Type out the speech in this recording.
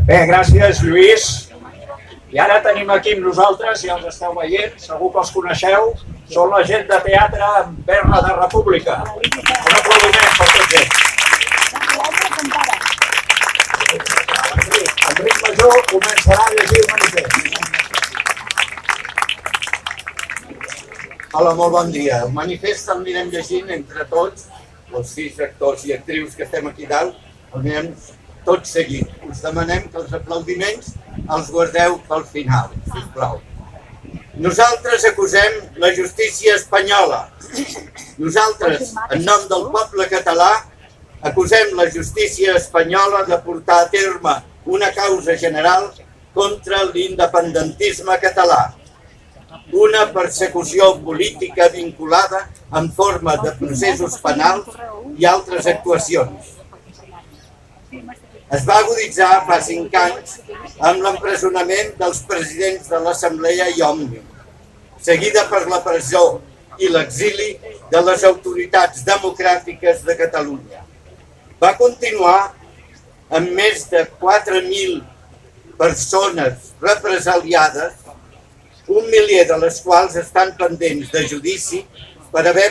Bé, gràcies, Lluís. I ara tenim aquí amb nosaltres, si els esteu veient, segur que els coneixeu, són la gent de teatre en Berna de República. Un aplaudiment per tots ells. Enric Major començarà a llegir el manifest. Hola, molt bon dia. El manifest el anirem llegint entre tots, els 6 actors i actrius que estem aquí dalt, el anirem tot seguit. Us demanem que els aplaudiments els guardeu pel final, sisplau. Nosaltres acusem la justícia espanyola. Nosaltres, en nom del poble català, acusem la justícia espanyola de portar a terme una causa general contra l'independentisme català. Una persecució política vinculada en forma de processos penals i altres actuacions. Es va aguditzar fa 5 anys amb l'empresonament dels presidents de l'Assemblea i Òmnium, seguida per la presó i l'exili de les autoritats democràtiques de Catalunya. Va continuar amb més de 4.000 persones represaliades, 1 miler de les quals estan pendents de judici per haver